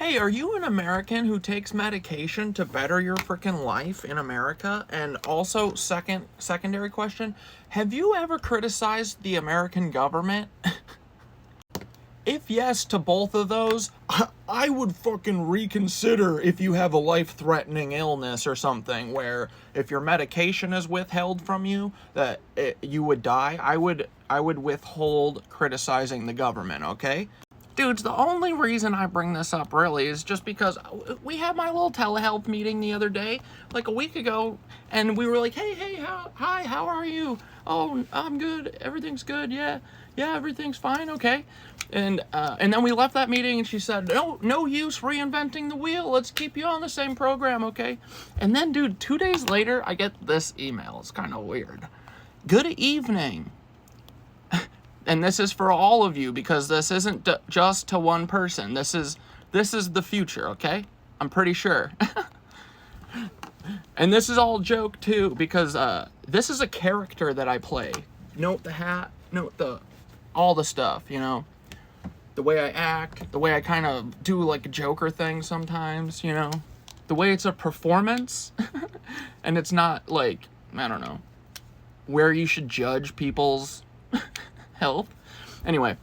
Hey, are you an American who takes medication to better your freaking life in America? And also, secondary question, have you ever criticized the American government? If yes to both of those, I would fucking reconsider if you have a life-threatening illness or something where if your medication is withheld from you, you would die. I would withhold criticizing the government, okay? Dudes, the only reason I bring this up really is just because we had my little telehealth meeting the other day, like a week ago, and we were like, hey, how are you? Oh, I'm good. Everything's good. Yeah, everything's fine. Okay. And then we left that meeting and she said, no use reinventing the wheel. Let's keep you on the same program. Okay. And then, dude, 2 days later, I get this email. It's kind of weird. Good evening. And this is for all of you because this isn't just to one person. This is the future, okay? I'm pretty sure. And this is all joke too because this is a character that I play. Note the hat, note all the stuff, you know? The way I act, the way I kind of do like a Joker thing sometimes, you know? The way it's a performance and it's not like, I don't know, where you should judge people's health. Anyway,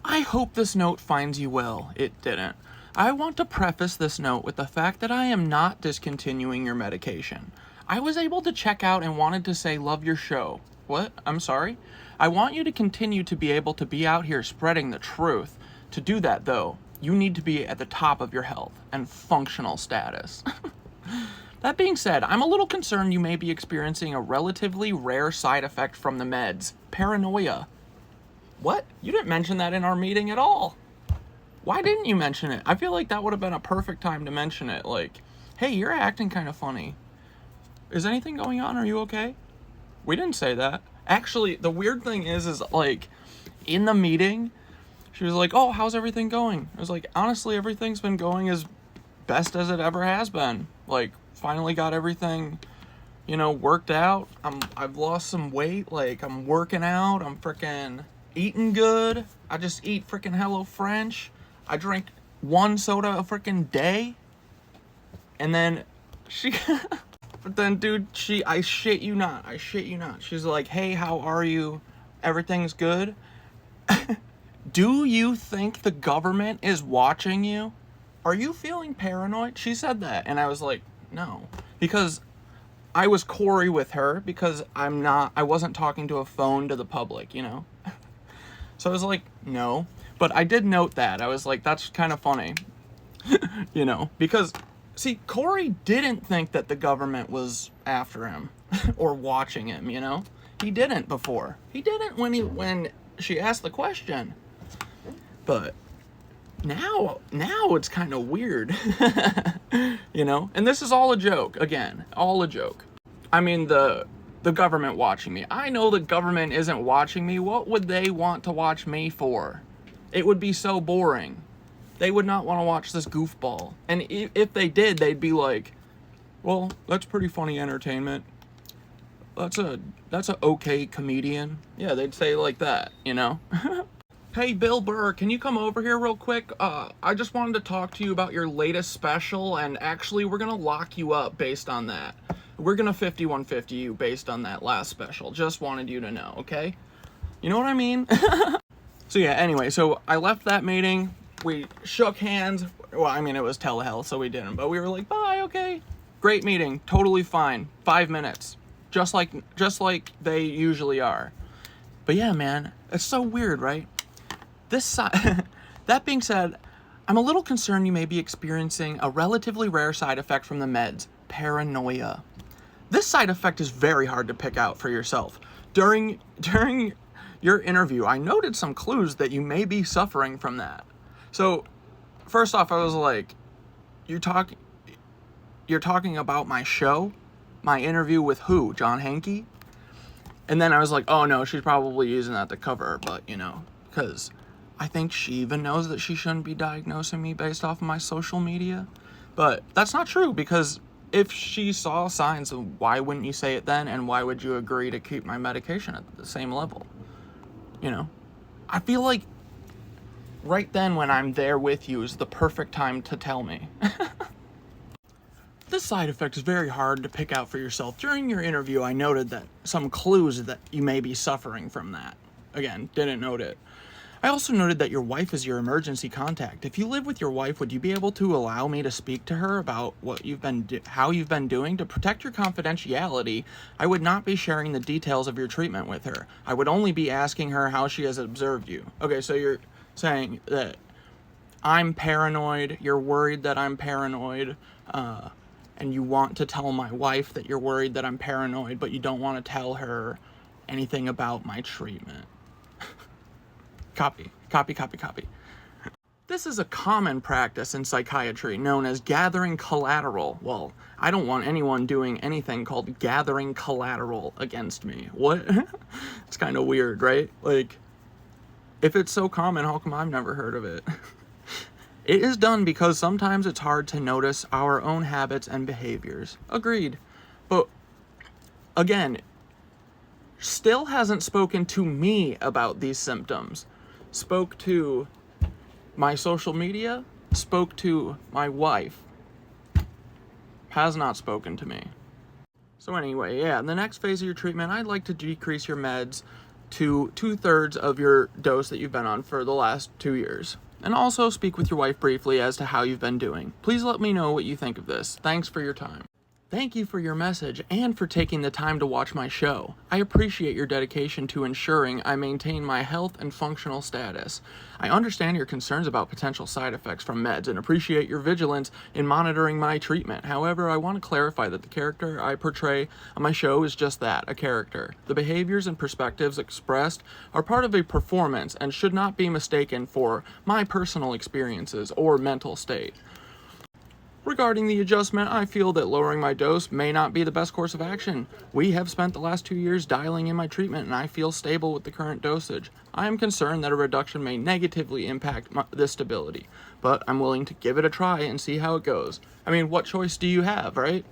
I hope this note finds you well. It didn't. I want to preface this note with the fact that I am not discontinuing your medication. I was able to check out and wanted to say love your show. What? I'm sorry? I want you to continue to be able to be out here spreading the truth. To do that, though, you need to be at the top of your health and functional status. That being said, I'm a little concerned you may be experiencing a relatively rare side effect from the meds, paranoia. What? You didn't mention that in our meeting at all. Why didn't you mention it? I feel like that would have been a perfect time to mention it. Like, hey, you're acting kind of funny. Is anything going on? Are you okay? We didn't say that. Actually, the weird thing is like, in the meeting, she was like, oh, how's everything going? I was like, honestly, everything's been going as best as it ever has been. Like, finally got everything, worked out. I've lost some weight. Like, I'm working out. I'm freaking eating good. I just eat freaking Hello French. I drink 1 soda a freaking day. And then but then, dude, I shit you not. She's like, hey, how are you? Everything's good. Do you think the government is watching you? Are you feeling paranoid? She said that. And I was like, no. Because I was Corey with her because I wasn't talking to a phone to the public, So I was like, no. But I did note that. I was like, that's kind of funny. Because, see, Corey didn't think that the government was after him or watching him, He didn't before. He didn't when she asked the question. But now it's kind of weird, And this is all a joke, again, all a joke. I mean, the government watching me. I know the government isn't watching me. What would they want to watch me for? It would be so boring. They would not want to watch this goofball. And if they did, they'd be like, well, that's pretty funny entertainment. That's a okay comedian. Yeah, they'd say like that, Hey, Bill Burr, can you come over here real quick? I just wanted to talk to you about your latest special, and actually, we're gonna lock you up based on that. We're gonna 5150 you based on that last special. Just wanted you to know, okay? You know what I mean? So yeah, anyway, so I left that meeting. We shook hands. Well, I mean, it was telehealth, so we didn't. But we were like, bye, okay. Great meeting, totally fine. 5 minutes, just like they usually are. But yeah, man, it's so weird, right? That being said, I'm a little concerned you may be experiencing a relatively rare side effect from the meds, paranoia. This side effect is very hard to pick out for yourself. During your interview, I noted some clues that you may be suffering from that. So, first off, I was like, you're talking about my show? My interview with who? John Hankey? And then I was like, oh no, she's probably using that to cover her butt, because I think she even knows that she shouldn't be diagnosing me based off of my social media. But that's not true, because if she saw signs, why wouldn't you say it then? And why would you agree to keep my medication at the same level? I feel like right then when I'm there with you is the perfect time to tell me. This side effect is very hard to pick out for yourself. During your interview, I noted that some clues that you may be suffering from that. Again, didn't note it. I also noted that your wife is your emergency contact. If you live with your wife, would you be able to allow me to speak to her about how you've been doing? To protect your confidentiality, I would not be sharing the details of your treatment with her. I would only be asking her how she has observed you. Okay, so you're saying that I'm paranoid, you're worried that I'm paranoid, and you want to tell my wife that you're worried that I'm paranoid, but you don't want to tell her anything about my treatment. Copy. This is a common practice in psychiatry known as gathering collateral. Well, I don't want anyone doing anything called gathering collateral against me. What? It's kind of weird, right? Like, if it's so common, how come I've never heard of it? It is done because sometimes it's hard to notice our own habits and behaviors. Agreed. But, again, still hasn't spoken to me about these symptoms. Spoke to my social media, spoke to my wife, has not spoken to me. So anyway, yeah, in the next phase of your treatment, I'd like to decrease your meds to 2/3 of your dose that you've been on for the last 2 years. And also speak with your wife briefly as to how you've been doing. Please let me know what you think of this. Thanks for your time. Thank you for your message and for taking the time to watch my show. I appreciate your dedication to ensuring I maintain my health and functional status. I understand your concerns about potential side effects from meds and appreciate your vigilance in monitoring my treatment. However, I want to clarify that the character I portray on my show is just that, a character. The behaviors and perspectives expressed are part of a performance and should not be mistaken for my personal experiences or mental state. Regarding the adjustment, I feel that lowering my dose may not be the best course of action. We have spent the last 2 years dialing in my treatment and I feel stable with the current dosage. I am concerned that a reduction may negatively impact this stability, but I'm willing to give it a try and see how it goes. I mean, what choice do you have, right?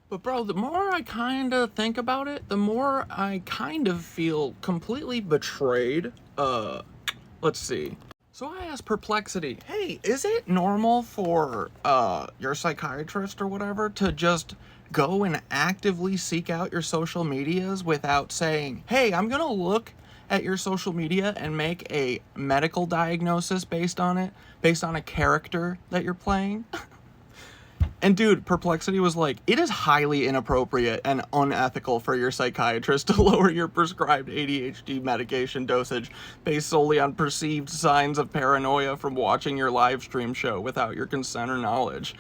But bro, the more I kind of think about it, the more I kind of feel completely betrayed. Let's see. So I asked Perplexity, hey, is it normal for your psychiatrist or whatever to just go and actively seek out your social medias without saying, hey, I'm going to look at your social media and make a medical diagnosis based on it, based on a character that you're playing? And dude, Perplexity was like, it is highly inappropriate and unethical for your psychiatrist to lower your prescribed ADHD medication dosage based solely on perceived signs of paranoia from watching your live stream show without your consent or knowledge.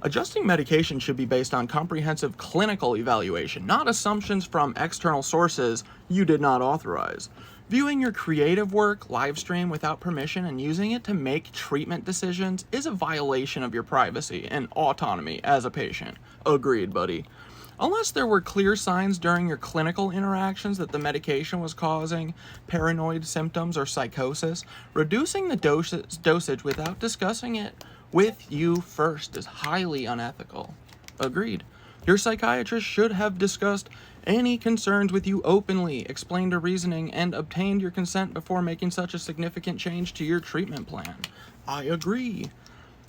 Adjusting medication should be based on comprehensive clinical evaluation, not assumptions from external sources you did not authorize. Viewing your creative work live stream without permission and using it to make treatment decisions is a violation of your privacy and autonomy as a patient. Agreed, buddy. Unless there were clear signs during your clinical interactions that the medication was causing paranoid symptoms or psychosis, reducing the dosage without discussing it with you first is highly unethical. Agreed. Your psychiatrist should have discussed any concerns with you openly, explained a reasoning, and obtained your consent before making such a significant change to your treatment plan. I agree.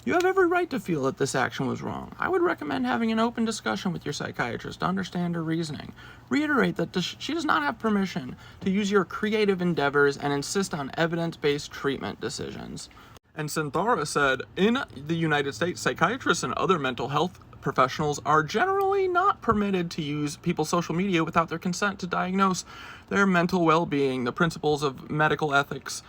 You have every right to feel that this action was wrong. I would recommend having an open discussion with your psychiatrist to understand her reasoning. Reiterate that she does not have permission to use your creative endeavors and insist on evidence-based treatment decisions. And Synthara said, in the United States, psychiatrists and other mental health professionals are generally not permitted to use people's social media without their consent to diagnose their mental well-being. The principles of medical ethics,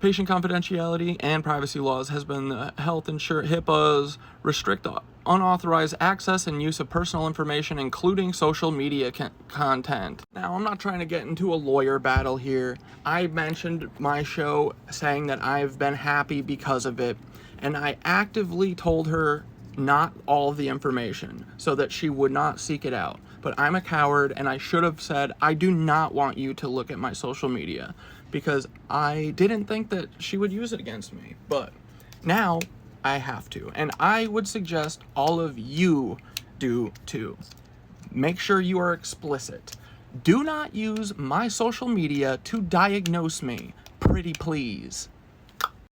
patient confidentiality, and privacy laws has been health insurance HIPAAs restrict unauthorized access and use of personal information, including social media content. Now, I'm not trying to get into a lawyer battle here. I mentioned my show saying that I've been happy because of it, and I actively told her not all of the information so that she would not seek it out. But I'm a coward, and I should have said, I do not want you to look at my social media, because I didn't think that she would use it against me. But now I have to, and I would suggest all of you do too. Make sure you are explicit. Do not use my social media to diagnose me. pretty please.